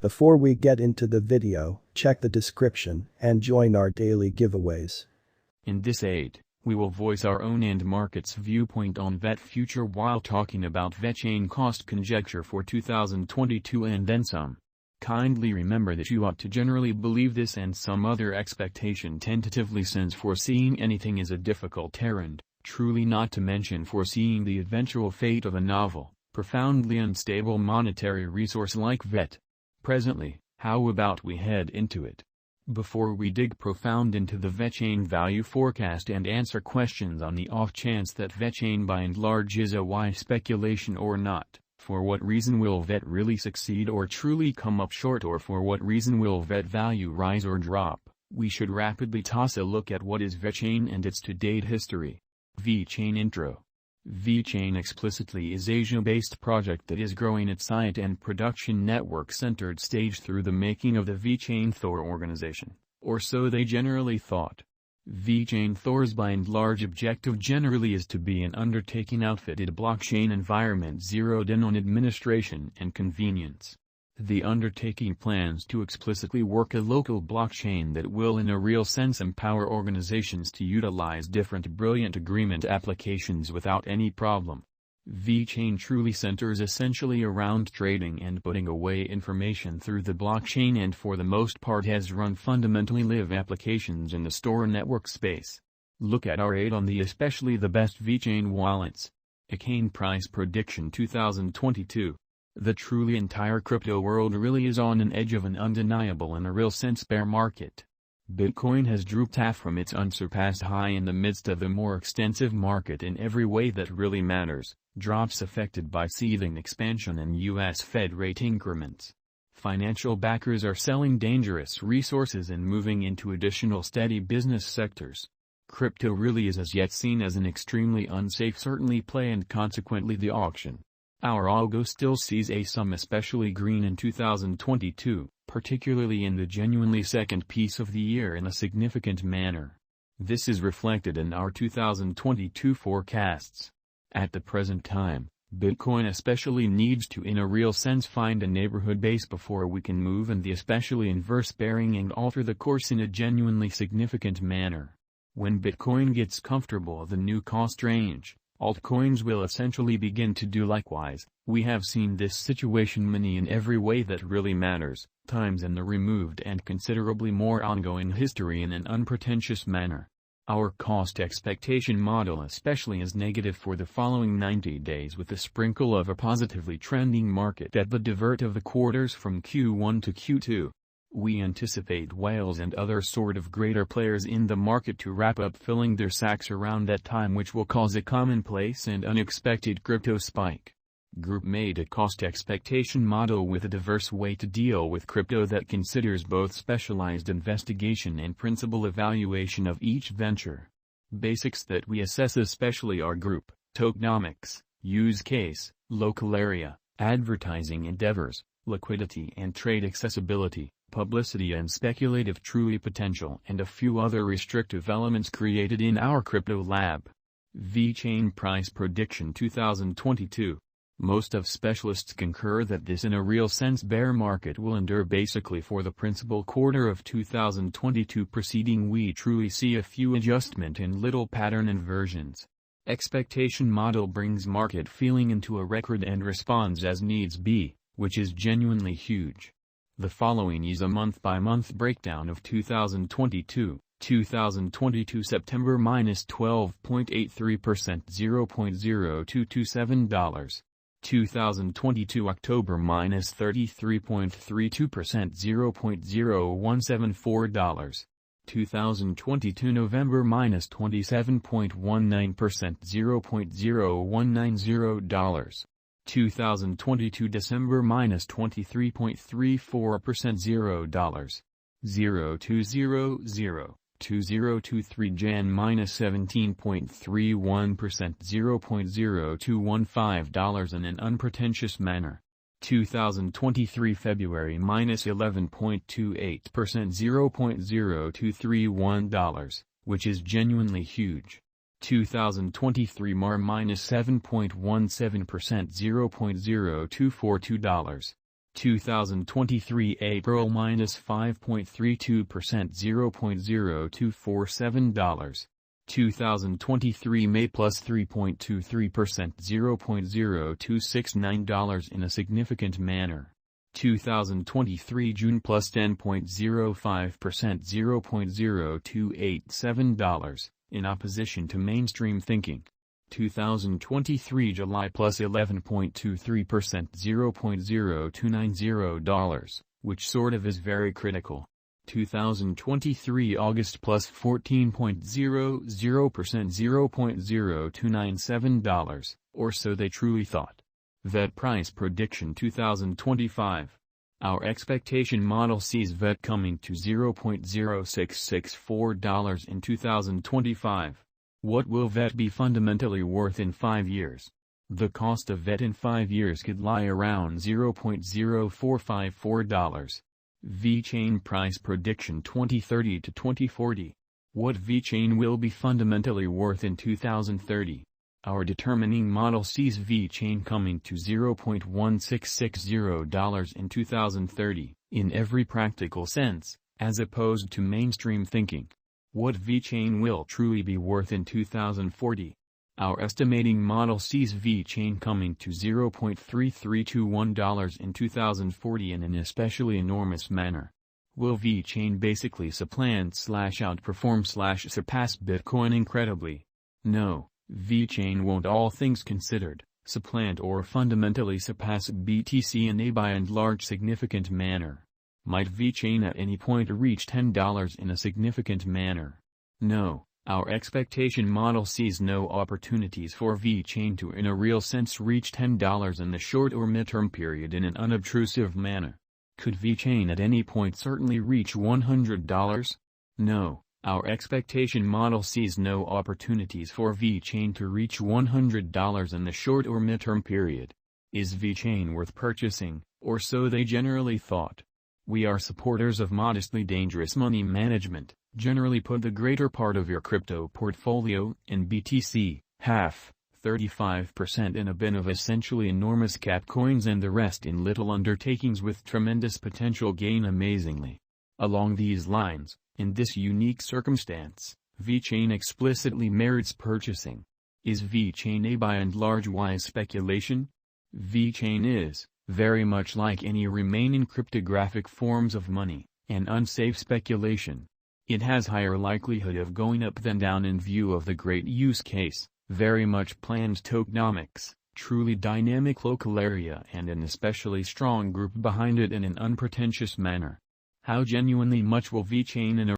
Before we get into the video, check the description and join our daily giveaways. In this aid, we will voice our own and market's viewpoint on VET future while talking about Vechain cost conjecture for 2022 and then some. Kindly remember that you ought to generally believe this and some other expectation tentatively, since foreseeing anything is a difficult errand, truly not to mention foreseeing the eventual fate of a novel, profoundly unstable monetary resource like VET. Presently, how about we head into it? Before we dig profound into the Vechain value forecast and answer questions on the off chance that Vechain by and large is a wise speculation or not, for what reason will VET really succeed or truly come up short, or for what reason will VET value rise or drop, we should rapidly toss a look at what is Vechain and its to-date history. Vechain intro. Vechain explicitly is Asia-based project that is growing its site and production network-centered stage through the making of the Vechain Thor organization, or so they generally thought. Vechain Thor's by and large objective generally is to be an undertaking outfitted blockchain environment zeroed in on administration and convenience. The undertaking plans to explicitly work a local blockchain that will in a real sense empower organizations to utilize different brilliant agreement applications without any problem. Vechain truly centers essentially around trading and putting away information through the blockchain, and for the most part has run fundamentally live applications in the store network space. Look at our aid on the especially the best Vechain wallets. Vechain price prediction 2022. The truly entire crypto world really is on an edge of an undeniable in a real sense bear market. Bitcoin has drooped half from its unsurpassed high in the midst of a more extensive market in every way that really matters, drops affected by seething expansion and US Fed rate increments. Financial backers are selling dangerous resources and moving into additional steady business sectors. Crypto really is as yet seen as an extremely unsafe certainly play, and consequently the auction. Our algo still sees a sum especially green in 2022, particularly in the genuinely second piece of the year in a significant manner. This is reflected in our 2022 forecasts. At the present time, Bitcoin especially needs to in a real sense find a neighborhood base before we can move in the especially inverse bearing and alter the course in a genuinely significant manner. When Bitcoin gets comfortable the new cost range, altcoins will essentially begin to do likewise. We have seen this situation many in every way that really matters, times in the removed and considerably more ongoing history in an unpretentious manner. Our cost expectation model especially is negative for the following 90 days with a sprinkle of a positively trending market at the divert of the quarters from Q1 to Q2. We anticipate whales and other sort of greater players in the market to wrap up filling their sacks around that time, which will cause a commonplace and unexpected crypto spike. Group made a cost expectation model with a diverse way to deal with crypto that considers both specialized investigation and principal evaluation of each venture. Basics that we assess especially are group, tokenomics, use case, local area, advertising endeavors, liquidity and trade accessibility, publicity and speculative truly potential, and a few other restrictive elements created in our crypto lab. Vechain price prediction 2022. Most of specialists concur that this in a real sense bear market will endure basically for the principal quarter of 2022 preceding. We truly see a few adjustment and little pattern inversions. Expectation model brings market feeling into a record and responds as needs be, which is genuinely huge. The following is a month-by-month breakdown of 2022. 2022 September minus 12.83% $0.0227. 2022 October minus 33.32% $0.0174. 2022 November minus 27.19% $0.0190. 2022 December minus 23.34% $0.0200. 2023 Jan minus 17.31% $0.0215 in an unpretentious manner. 2023 February minus 11.28% $0.0231, which is genuinely huge. 2023 MAR minus 7.17% $0.0242. 2023 April minus 5.32%, $0.0247. 2023 May plus 3.23%, $0.0269 in a significant manner. 2023 June plus 10.05%, $0.0287, in opposition to mainstream thinking. 2023 July plus 11.23%, $0.0290, which sort of is very critical. 2023 August plus 14.00%, $0.0297, or so they truly thought. VET price prediction 2025. Our expectation model sees VET coming to $0.0664 in 2025. What will VET be fundamentally worth in 5 years? The cost of VET in 5 years could lie around $0.0454. Vechain price prediction 2030 to 2040. What Vechain will be fundamentally worth in 2030? Our determining model sees Vechain coming to $0.1660 in 2030, in every practical sense, as opposed to mainstream thinking. What Vechain will truly be worth in 2040? Our estimating model sees Vechain coming to $0.3321 in 2040 in an especially enormous manner. Will Vechain basically supplant/outperform/surpass Bitcoin incredibly? No, Vechain won't, all things considered, supplant or fundamentally surpass BTC in a by and large significant manner. Might Vechain at any point reach $10 in a significant manner? No. Our expectation model sees no opportunities for Vechain to in a real sense reach $10 in the short or midterm period in an unobtrusive manner. Could Vechain at any point certainly reach $100? No, our expectation model sees no opportunities for Vechain to reach $100 in the short or midterm period. Is Vechain worth purchasing, or so they generally thought? We are supporters of modestly dangerous money management. Generally put the greater part of your crypto portfolio in BTC, half, 35% in a bin of essentially enormous cap coins and the rest in little undertakings with tremendous potential gain. Amazingly. Along these lines, in this unique circumstance, Vechain explicitly merits purchasing. Is Vechain a by and large wise speculation? Vechain is, very much like any remaining cryptographic forms of money, an unsafe speculation. It has higher likelihood of going up than down in view of the great use case, very much planned tokenomics, truly dynamic local area and an especially strong group behind it in an unpretentious manner. How genuinely much will Vechain in a